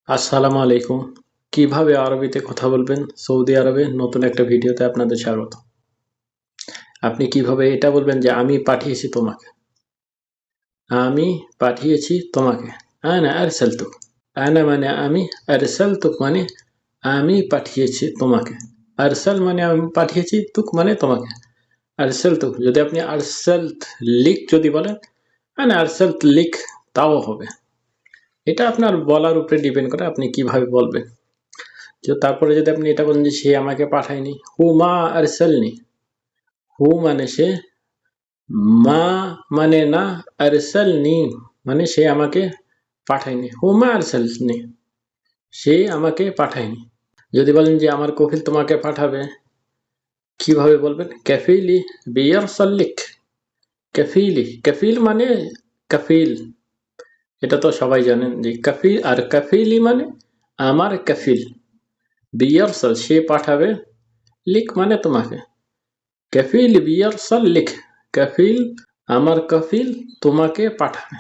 আসসালামু আলাইকুম। কিভাবে আরবিতে কথা বলবেন সৌদি আরবে নতুন একটা ভিডিওতে আপনাদের স্বাগত। আপনি কিভাবে এটা বলবেন যে আমি পাঠিয়েছি তোমাকে। আমি পাঠিয়েছি তোমাকে। আনা আরসালতুক। আনা মানে আমি, আরসালতুক মানে আমি পাঠিয়েছি তোমাকে। আরসাল মানে আমি পাঠিয়েছি, তুক মানে তোমাকে। আরসালতুক যদি আপনি আরসালত লিক যদি বলেন, আনা আরসালত লিক তাও হবে। এটা আপনার বলার উপরে ডিপেন্ড করে আপনি কিভাবে বলবেন। তারপরে যদি আপনি এটা বলেন যে সে আমাকে পাঠায়নি, হু মা আরসালনি। হু মানে সে, মা মানে না, আরসালনি মানে সে আমাকে পাঠায়নি। হু মা আরসালনি, সে আমাকে পাঠায়নি। যদি বলেন যে আমার কফিল তোমাকে পাঠাবে, কিভাবে বলবেন? কাফিলি বিয়ারসালিক। কাফিলি, কাফিল মানে কাফিল, এটা তো সবাই জানেন যে কাফিল, আর কাফিলি মানে আমার কাফিল। বিয়ারসাল সে পাঠাবে, লিক মানে তোমাকে। কাফিল বিয়ারসাল লিক, কাফিল আমার কফিল তোমাকে পাঠাবে।